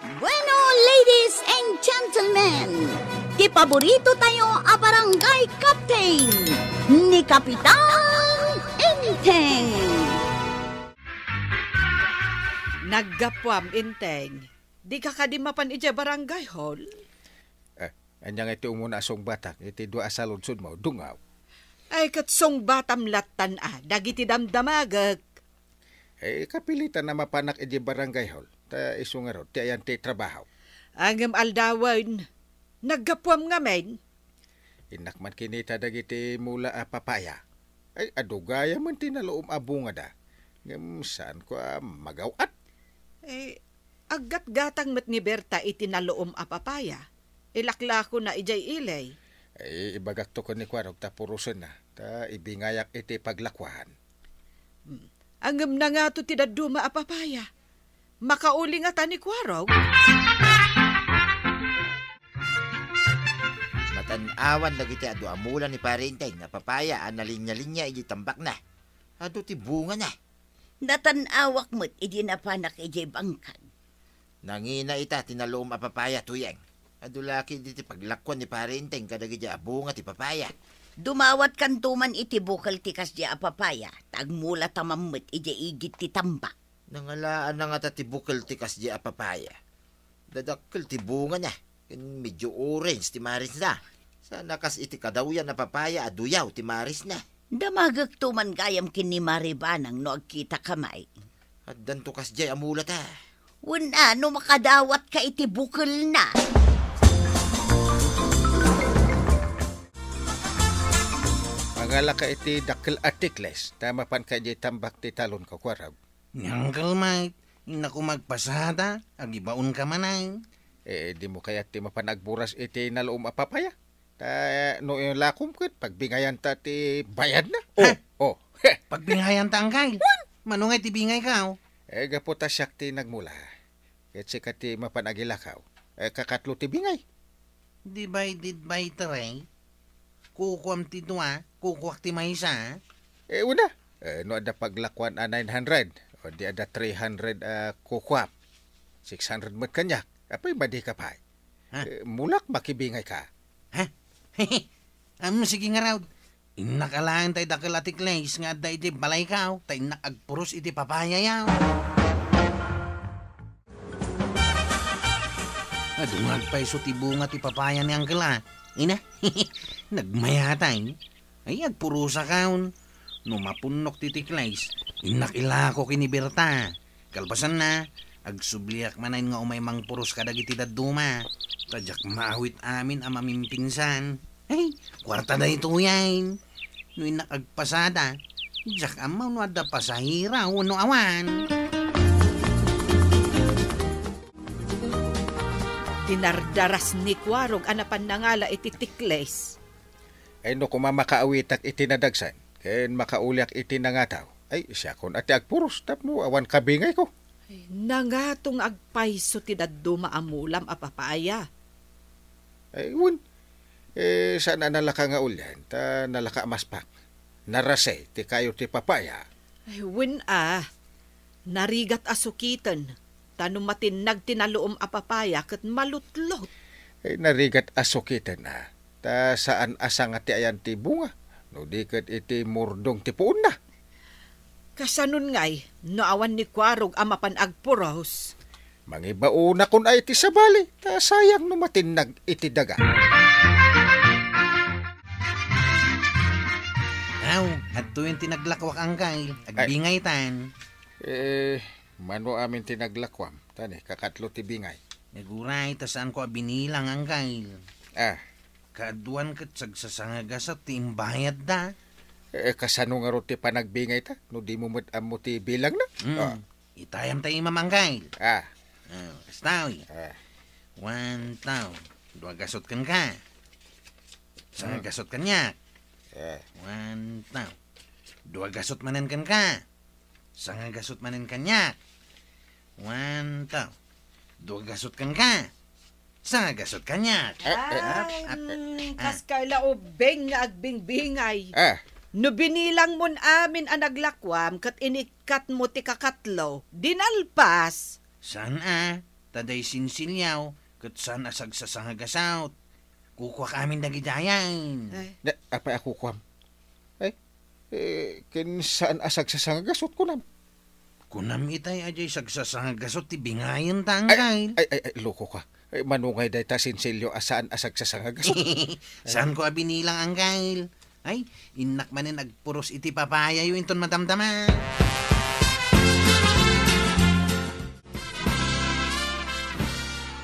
Bueno, ladies and gentlemen, di paborito tayo a barangay captain ni Kapitan Enteng. Naggapwam, Inteng. Di ka kadimapan ija barangay hall? Anyang iti umuna asong batak, iti dua asalunsod mo, dungaw. Ay katsong batam latan dagiti damdamagag. Kapilitan na mapanak iti barangay hall. Ta isungaro, ti ayan ti trabaho. Angem aldawan, naggapwam nga men. Inakman kinita dagiti mula papaya. Adugaya man tinaloom abunga da. Ngam saan ko magawat? Aggat-gatang met ni Berta itinaloom papaya. Ilakla ko na ijay ilay. Ibagak to ko ni Kwarog ta purusan na. Ta ibingayak iti paglakwahan. Angem na nga to tidaduma papaya. Makauli nga ta ni Kwarog. Matanawan dagiti adu amulan ni Parinteng na papaya analinya-linya iji tambak na. Adu ti bunga na. Natanawak mo't iji napanak iji bangkan. Nangina ita tinaloom a papaya tuyeng. Adu laki diti paglakwan ni Parinteng kadagiti bunga ti papaya. Dumawat kantuman iti bukal ti kasdi a papaya. Tagmula tamamot iji igit ti tambak. Nangalaan na nga ti bukal ti kasdi a papaya. Dadakkel ti bunga na. Medyo orange ti maris na. Sana kas iti kadawyan na papaya aduyaw ti maris na. Damagag tuman gayam kini maribanang no agkita kamay. At danto kasdi amulat Wala no makadawat ka iti bukal na. Mangala ka iti dakkel atikles. Tama pan ka iti tambak ti talon ka Kwarog. Nyanggal, Mike. Inaku magpasada. Agibaon ka manay. Di mo kaya ti mapanagburas iti naloom a papaya. Ta no yung lakom ket pagbingayan ta ti bayad na. Pagbingayan ta ang Kyle. Manungay ti bingay ka. Gapo ta siyak ti nagmula. Ket sika ti mapanagilakaw. Kakatlo ti bingay. Divided by 3. Kukuam ti dua. Kukuak ti maysa. Una. No ada paglakwan 900. O di ada 300 kukwap. 600 mat kanyak. Apay madi ka pa. Mulak makibingay ka. Sige nga raw. Inakalaan tayo dakil atikles nga da iti balay ka. Tayo nakagpuros iti papaya yaw. Adungag pa iso ti bunga ti papaya ni Angela. Ina, nagmayatay. Ay agpurusa kaon. No mapunok ti tikles. Inakilako kini Berta. Kalpasan na. Agsubliak manayin nga umay mang puros kadagiti daduma. Tadyak maawit amin ang mamimpinsan. Ay, kwarta da ito yan. No inakagpasada. Diyak amaw no ada pasahira o no awan. Dinardaras ni Kwarog anapan nangala iti tikles. Ay no kumamakaawitak iti nadagsan. Ken makauliak iti nangataw. Ay siya kon ati agpuros tapno awan kabingay ko. Nangatong agpaiso ti daduma amulam a papaya. Wun. Sana nalaka nga ulyan, ta nalaka maspak. Narase, ti kayo ti papaya. Wun narigat asukitan. Tanumatin nagtinaloom a papaya kat malutlot. Narigat asukitan na. Ta saan asang ati ayan ti bunga. No di kat iti murdong ti puon na. Kasanun ngay, noawan ni Kwarog amapan agpuros. Mangibauna kun ay iti sabali, ta sayang no matinag iti daga. At to yung tinaglakwak ang Kyle. Agbingay tan. Mano amin tinaglakwam. Tani, kakatlo ti bingay. Naguray, tasaan ko binilang ang Kyle. Kaduan kat sagsasangagasat ti imbayad da. Kasano nga ro ti panagbingay ta? No di mo mo ti bilang na? Itayam tayo mamangkay. Kastawi. 1,000. Dua gasot kan ka. Sanga gasot kanyak. 1,000. Dua gasot manen kan ka. Sanga gasot manen kanyak. 1,000. Dua gasot kan ka. Sanga gasot kanyak. Kas kaila ubeng nga agbingbingay. No binilang mon amin ang naglakwam kat inikat mo ti kakatlo, dinalpas. Saan taday sinsilyaw, kat saan asagsasangagasawt. Kukuha kamin dagidayan. Apay ako kuam. Ay, saan asag sa sangagasot ko nam? Kunam itay ajay sagsasangagasot ti bingayan tangkay. Ay, loko ka. Ay, manungay day ta sinsilyo asaan asag sa sangagasot. Saan ko abinilang ang kail? Ay, inak manin agpuros iti papaya yung inton matamtama.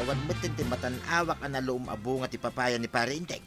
Awan batin ti matanawak ang naloom abunga ti papaya ni pare Inteng.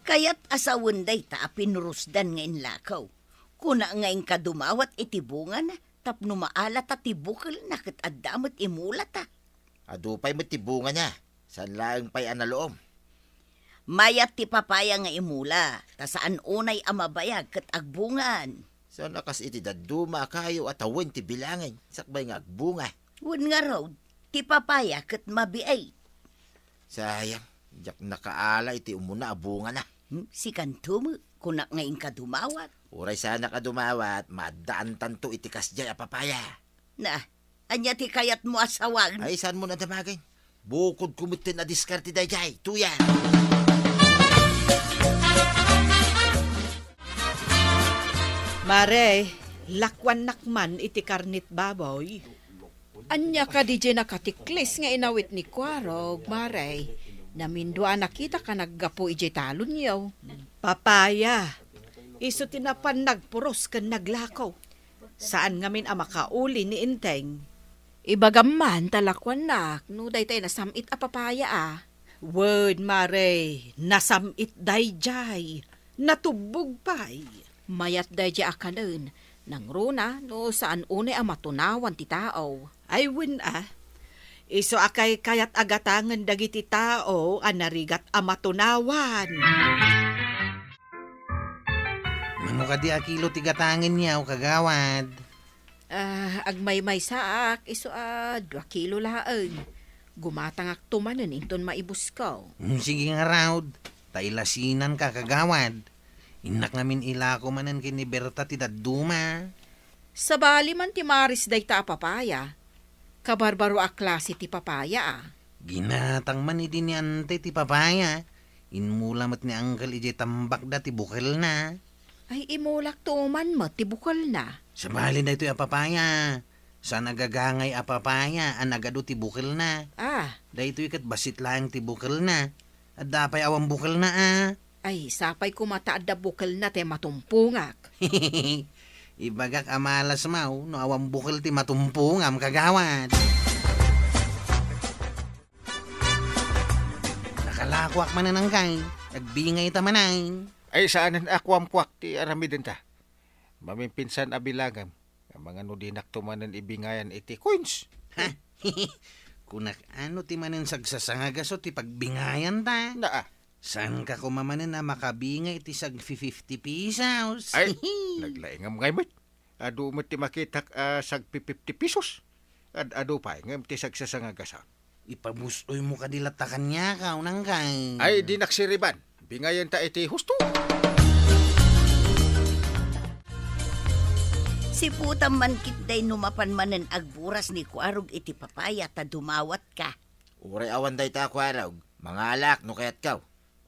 Kaya't asawon day ta pinurusdan ngayon lakaw. Kuna ngayon kadumawat iti bunga na, tapno maala ta tibukal na kat adamot imula ta. Adupay mo ti bunga niya. San laang pay ang naloom. Mayat ti papaya nga imula, ta saan unay amabayag kat agbungan. San akas iti daduma kayo at awan ti bilangan. Sakbay nga agbunga. Wun nga raw, ti papaya kat mabiay. Sayang, jak nakaala iti umuna abunga na. Si kantumo, kuna ngayon kadumawat. Uray sana ka dumawat, madaan tanto iti kasjay a papaya. Na, anya ti kayat mo asawag. Ay, saan mo na damagay? Bukod kumitin na diskarte dayjay, tuya. Mare, lakwan nakman iti karnit baboy. Anya ka di nakatiklis nga inawit ni Kwarog, Mare. Namindua nakita ka naggapo ije talon yaw. Papaya. Iso tinapan nagpuros kan naglakaw. Saan ngamin ang makauli ni Inteng? Ibagaman talakwan nak, no day tayo nasamit a papaya ah. Word, Mare, nasamit dayjay. Natubog pa'y. Mayat day di akanon, nang runa no saan une ang matunawan ti tao. Ay win Iso akay kayat agatangan dagiti tao ang narigat ang matunawan. Mano ka di akilo ti gatangin niya o kagawad? Agmay-may saak, iso 2 kilo laang. Gumatangak tumanan inton maibus ko. Sige nga raud, tailasinan ka kagawad. Inak ngamin ilako manan kini Berta ti daduma. Sa bali man ti Maris day ta papaya. Kabarbaro a klase ti papaya ah. Ginatang man iti ni ante ti papaya. Inmulamat ni Uncle ije tambak da ti bukal na. Ay imulak tuman mo ti bukal na. Sa bali na ito a papaya. Sa nagagangay a papaya, anagado ti bukal na. Da ito ikat basit lang ti bukal na. At dapay awang bukal na Ay, sapay kumataad da bukal na te matumpungak. Ibagak amalas mau, no awang bukal ti matumpungam kagawad. Nakalakwak mananangkay, nagbingay tamanay. Ay, saanan akwam kwak ti aramidin ta. Mamimpinsan abilagam. Ang mga nudinak tumanan ibingayan iti coins. Ha? Kunak ano ti manen sagsasangagasot ti pagbingayan ta? Naa. San ka kumamanen na makabingay ti sag 50 pesos? Ay, naglaingam ngay met. Ado mo ti makitak sag 50 pesos. Ado pa, ngam ti sagsasangagasan. Ipabustoy mo kadilatakan niya ka, unang kay. Ay, di naksiriban. Bingayan ta iti husto. Si putam man kitday numapan manen agburas ni Kwarog iti papaya ta dumawat ka. Uray awan day ta Kwarog. Mga alak no kayat kaw.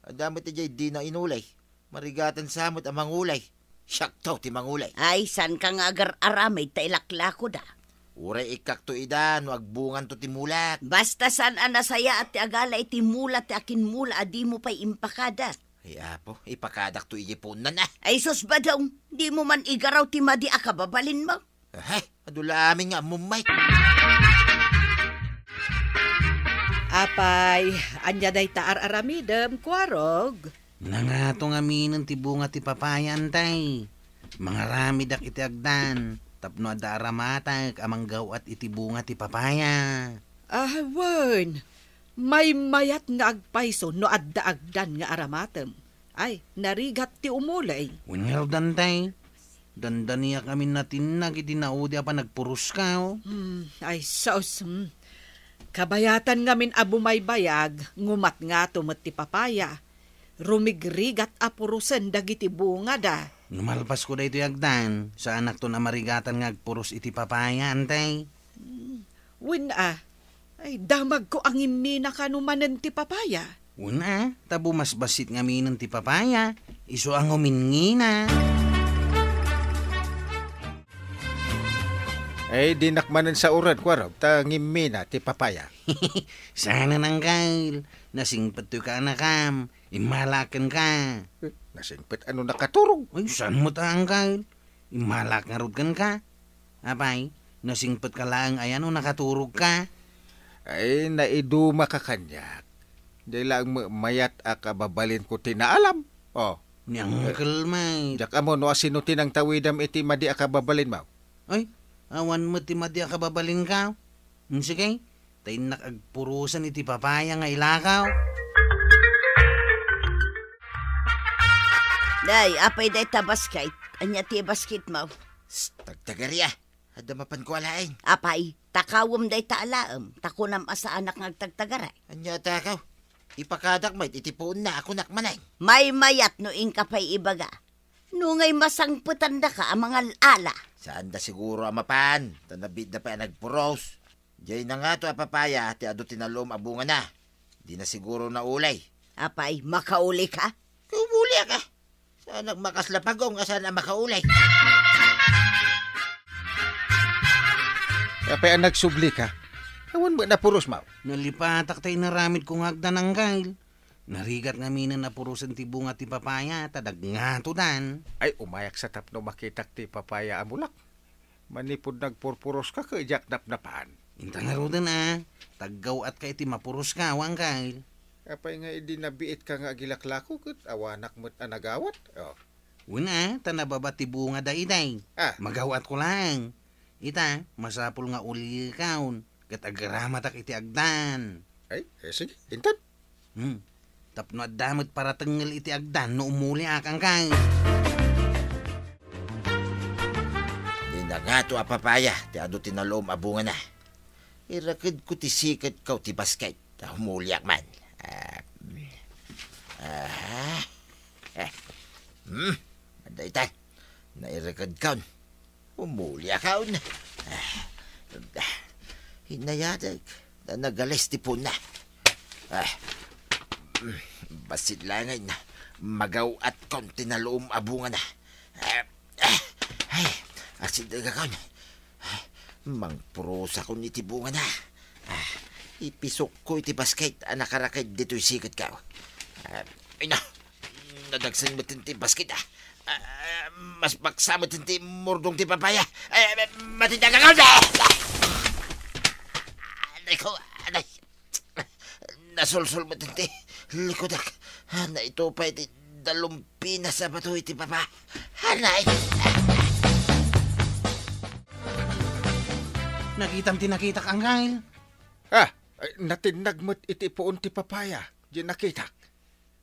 Adamit ti jay di na inulay. Marigatan samot ang mangulay. Syaktaw ti mangulay. Ay, san ka nga agar-aramay ta ilaklako da. Uray ikak to ida no agbungan to ti mulat. Basta san anasaya at ti agala iti mulat ti akin mula adi mo pa'y impakada. Ay apo, ipakadak to ijipon na na. Ay sus ba daw, di mo man igaraw ti madi akababalin mo. Ay, adulamin nga mumay. Apay, anya day taar aramidem, Kwarog. Nangatong aminin ti bunga ti papayan tay. Mga ramidak iti agdan. Tapno ada aramatag amang gawat iti bunga ti papaya. Wen. May mayat nga agpayso no adda agdan nga aramatem. Ay, narigat ti umulay. Wengaw dantay. Dandaniya kami natin iti naudi apa nagpurus ka. Ay, saus. Kabayatan ngamin abo may bayag, ngumat nga tumat ti papaya. Rumigrigat apurusen dagiti bunga da. Lumalpas ko da ito yagdan. Sa anak to na marigatan nga agpurus iti papaya, antay. Win Ay, damag ko ang imina kanumanan ti papaya. Una, tabo mas basit nga minon ti papaya. Iso ang umingina. Ay, dinakmanan sa uran, Kwaraw. Tangimina ti papaya. Sana nang Kyle. Nasingpat to ka anakam. Imalakan ka. Nasingpit ano nakaturog. Ay, saan mo taang Kyle? Imalak nga rod kan ka. Apay, nasingpat ka lang ayan o nakaturog ka. Ay, naiduma ka kanyak. Di lang mayat akababalin ko tinaalam. Oh, Niyang kalmay. jak amo no asino tinang tawidam iti madi akababalin mo. Ay, awan mo ti madya ka babalin ka. Sige, tayo nakagpurusan iti papaya nga ilakaw. Day, apay day ta basket. Anya ti basket mo. Tagtagarya. Adamapan ko alain. Apay, takawom day ta alaam. Takunam asa anak ngagtagtagaray. Anya takaw. Ipakadak may itipuon na ako nakmanay. May mayat no inkapay ibaga. No ngay masangputan da ka ang mga ala. Saan da siguro amapan? Tanabid na pa nagpuros. Diyan na nga to papaya, ti ado tinalom abunga na. Di na siguro na ulay. Apay, makauli ka? Kumuli ka. Saan nagmakaslapagong, saan na makaulay? Kapay ang nagsubli ka. Awan mo na puros mo. Nalipatak tayo naramid kong hagdan ng Kyle. Narigat nga minan na purusan ti bunga ti papaya, tadag nga to dan. Ay, umayak sa tapno makitak ti papaya amulak. Manipod nagpurpuros ka kajak napnapan. Intang nga rodan taggaw at kay ti mapuros ka, wang Kyle. Kapay nga idinabiit ka nga gilaklako kat awanak mo't anagawat. Oh. Una, tanababa ti bunga daiday. Magawat ko lang. Ita, masapul nga uli kaon. Kat agramatak iti agdan. Ay, sige, intan. Tapno at damot para tengel iti agdan no umuli akang Kyle. Di na nga to papaya, ti ado tinalom abunga na. Irakid ko ti sikat kaw ti basket. Humulyak man. Madaitan. Nairakid kaw. Humulyak kaw na. Hinayadag na nagalis ti po na. Basit langay na. Magaw at konti na loom abunga na. Asin daga kaw na. Mangpuros ako ni tibunga na. Ipisok ko iti basket. Nakarakid dito'y sikat ka. Ay na. Nadagsan mo ti basket mas maksama ti murdong ti papaya. Matindaga ka na. Anay ko. Anay. Nasulsul mo ti likodak. Na ito pa iti dalumpi na sa bato iti papa. Anay. Nakita kang Kyle. Natinag mo't iti puon ti papaya. Di nakitak.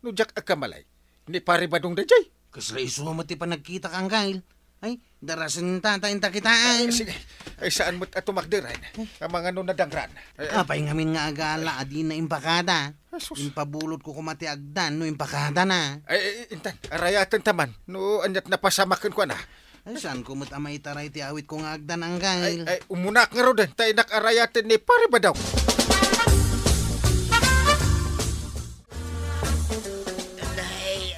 Nujak akamalay. Ni pare badong da jay. Kasla iso mo ti pa nagkita kang Kyle. Ay, darasan tatain takitaan. Sige. Ay, saan mo't atumakdiran? Ang mga nadangran. Apay ngamin nga agala, adi na impakada. Impabulot ko kumati agdan, no impakada na. Ay, intan, arayatan taman. No, anyat napasamakan ko na. Ay, saan ko mo't amay taray ti awit ko nga agdan ang Kyle. Ay, umunak nga ro din. Tayo nakarayatin ni pare ba daw?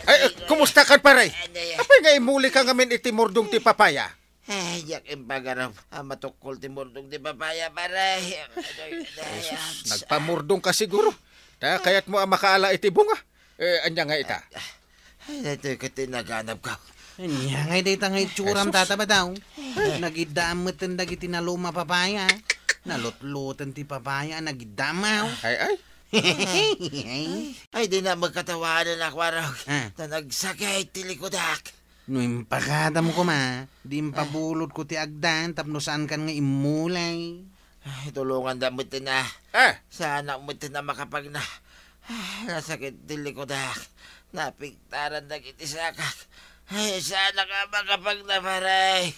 Ay, kumusta ka pare? Apay nga imuli ka ngamin iti murdong ti papaya. Ay, yak impagarap. Matukol ti murdong ti papaya, pare. Nagpamurdong ka siguro. Kaya't mo ang makaala iti bunga. Anya nga ita. Ay, ito ka tinaganap ka. Anya nga ita nga itsuram tataba daw. Nagidamot ang dagiti na luma papaya. Nalutlutan ti papaya, nagidamaw. Ay. Ay, di na magkatawanan ako araw. Na nagsakay ti likodak. No impakada mo ko di impabulot ko ti agdan, tapno saan kan nga imulay. Ay, tulungan da mo na. Sana mo na makapag na. Nasakit ti likodak. Napiktaran na kiti sakak. Ay, sana ka makapag na paray.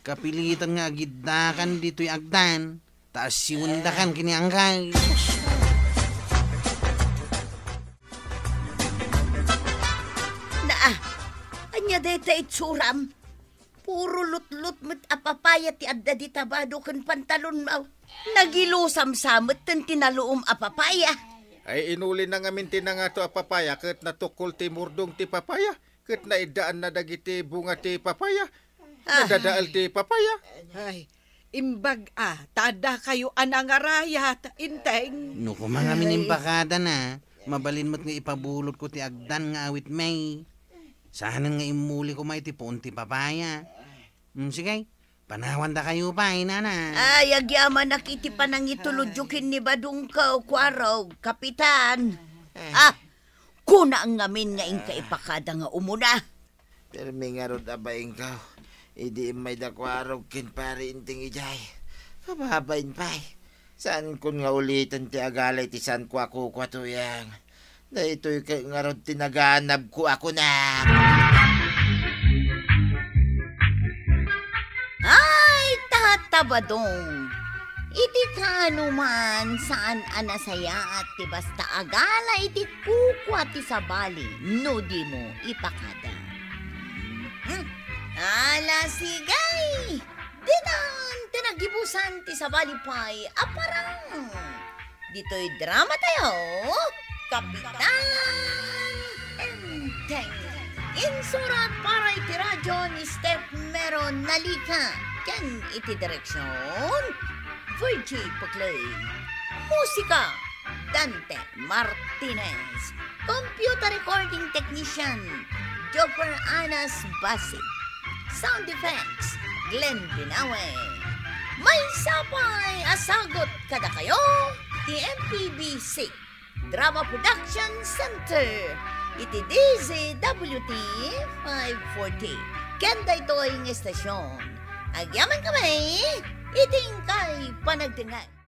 Kapilitan nga agiddakan dito'y agdan. Taas siwundakan kini angkay. Anya deta itsuram. Puro lut-lut met apapaya ti adda di tabado kan pantalon mo. Nagilusam-samot ten tinaluom a papaya. Ay inuli na ngamin tinanga to a papaya ket natukol ti murdong ti papaya. Ket naidaan na dagiti bunga ti papaya. Nadadaal ti papaya. Ay, imbag tada kayo anangarayat, inteng. No ko mga minimpakada na, mabalin mo't nga ipabulot ko ti agdan nga awit may. Sana nga imuli ko may tipon ti papaya. Sige, panawan da kayo pa, inana. Ay, agyaman nakiti pa nang ituludyukin ni Badung ka, Kwarog, Kapitan. Kuna ang ngamin nga inka ipakada nga umuna. Pero may nga rod abayin ka. Idi may dakwarog kin pari inting ijay. Kababain pa. Saan kun nga ulitan ti agalay ti san ko ako kwatuyang. Na ito'y nga rod tinaganab ko ako na. Ay, tatabadong. Iti kanuman saan anasaya at ti basta agala iti kukwa ti sabali. No di mo ipakada. Ala sigay! Dinan tinagibusan ti sabali pay aparang. Dito'y drama tayo. Kapitan Enteng. Insurat para iti radyo ni Steph Meron Nalika. Ken iti direksyon Virgie Paclay. Musika Dante Martinez. Computer recording technician Jopper Anas Basit. Sound effects Glenn Binawe. May sapay asagot kada kayo ti MPBC Drama Production Center. Iti DZWT 540. Kenda ito ang estasyon. Agyaman kami, iting kay panagtingay.